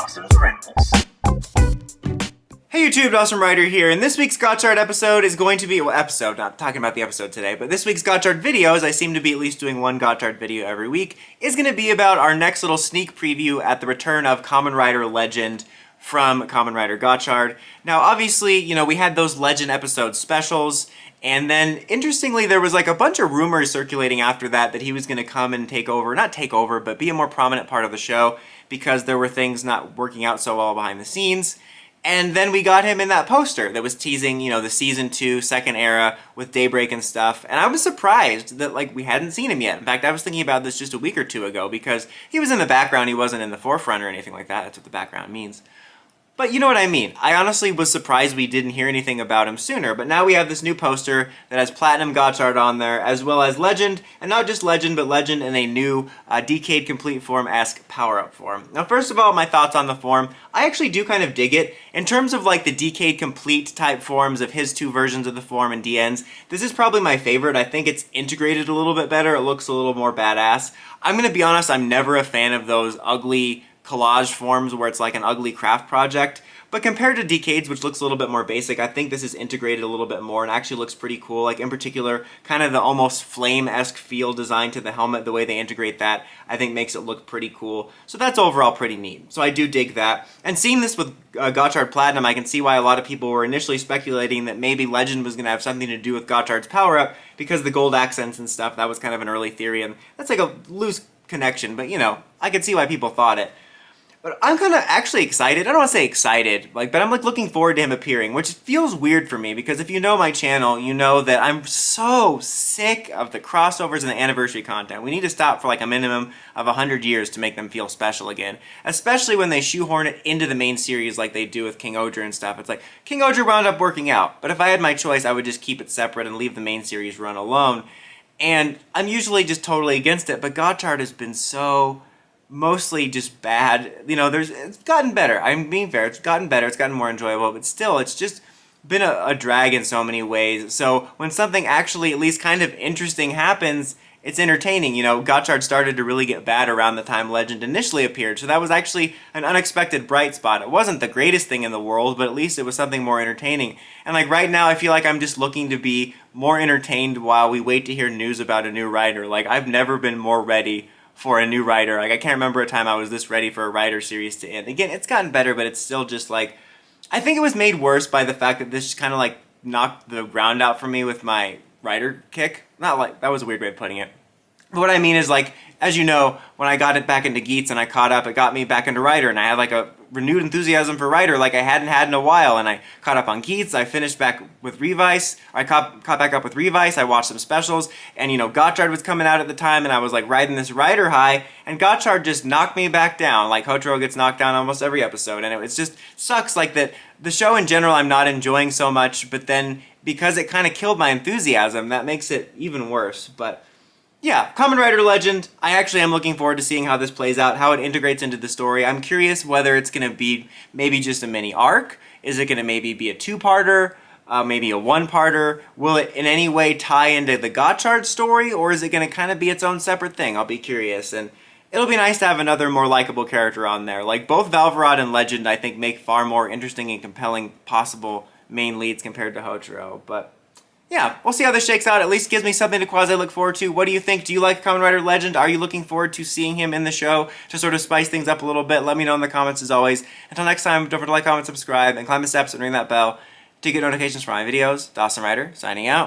awesome sprinkles. Hey YouTube, Awesome Rider here, and this week's Gotchard episode is going to be, not talking about the episode today, but this week's Gotchard video, as I seem to be at least doing one Gotchard video every week, is going to be about our next little sneak preview at the return of Kamen Rider Legend from Kamen Rider Gotchard. Now obviously, we had those Legend episode specials, and then interestingly there was like a bunch of rumors circulating after that he was going to come and not take over, but be a more prominent part of the show, because there were things not working out so well behind the scenes. And then we got him in that poster that was teasing, the Season 2, second era with Daybreak and stuff. And I was surprised that, we hadn't seen him yet. In fact, I was thinking about this just a week or two ago because he was in the background, he wasn't in the forefront or anything like that. That's what the background means. But you know what I mean. I honestly was surprised we didn't hear anything about him sooner, but now we have this new poster that has Platinum Gotchard on there, as well as Legend, and not just Legend, but Legend in a new Decade Complete Form-esque power-up form. Now first of all, my thoughts on the form. I actually do kind of dig it. In terms of the Decade Complete type forms of his two versions of the form and DNs, this is probably my favorite. I think it's integrated a little bit better, it looks a little more badass. I'm gonna be honest, I'm never a fan of those ugly collage forms where it's like an ugly craft project, but compared to Decades, which looks a little bit more basic, I think this is integrated a little bit more and actually looks pretty cool. In particular, kind of the almost flame-esque feel design to the helmet, the way they integrate that, I think makes it look pretty cool. So that's overall pretty neat. So I do dig that. And seeing this with Gotchard Platinum, I can see why a lot of people were initially speculating that maybe Legend was going to have something to do with Gotchard's power-up because of the gold accents and stuff. That was kind of an early theory, and that's like a loose connection, but I could see why people thought it. But I'm kind of actually excited. I don't want to say excited, but I'm looking forward to him appearing, which feels weird for me because if you know my channel, you know that I'm so sick of the crossovers and the anniversary content. We need to stop for a minimum of 100 years to make them feel special again, especially when they shoehorn it into the main series like they do with King Odra and stuff. It's like, King Odra wound up working out, but if I had my choice, I would just keep it separate and leave the main series run alone. And I'm usually just totally against it, but Gotchard has been so mostly just bad. It's gotten better. I'm being fair. It's gotten better. It's gotten more enjoyable, but still, it's just been a drag in so many ways. So when something actually at least kind of interesting happens, it's entertaining. Gotchard started to really get bad around the time Legend initially appeared, so that was actually an unexpected bright spot. It wasn't the greatest thing in the world, but at least it was something more entertaining. And right now, I feel like I'm just looking to be more entertained while we wait to hear news about a new writer. I've never been more ready for a new writer. I can't remember a time I was this ready for a writer series to end. Again, it's gotten better, but it's still just I think it was made worse by the fact that this just kind of knocked the ground out for me with my writer kick. That was a weird way of putting it. But what I mean is as you know, when I got it back into Geats and I caught up, it got me back into Rider, and I had a renewed enthusiasm for Rider I hadn't had in a while, and I caught up on Geats, I finished back with Revice, I caught back up with Revice, I watched some specials, and Gotchard was coming out at the time, and I was riding this Rider high, and Gotchard just knocked me back down, Hotaro gets knocked down almost every episode, and it just sucks that the show in general I'm not enjoying so much, but then because it kind of killed my enthusiasm, that makes it even worse. But yeah, Kamen Rider Legend, I actually am looking forward to seeing how this plays out, how it integrates into the story. I'm curious whether it's going to be maybe just a mini arc. Is it going to maybe be a two-parter? Maybe a one-parter? Will it in any way tie into the Gotchard story, or is it going to kind of be its own separate thing? I'll be curious, and it'll be nice to have another more likable character on there. Both Valvarad and Legend, I think, make far more interesting and compelling possible main leads compared to Hotaro, but yeah, we'll see how this shakes out. At least gives me something to quasi-look forward to. What do you think? Do you like Kamen Rider Legend? Are you looking forward to seeing him in the show to sort of spice things up a little bit? Let me know in the comments as always. Until next time, don't forget to like, comment, subscribe, and climb the steps and ring that bell to get notifications for my videos. Awesome Rider, signing out.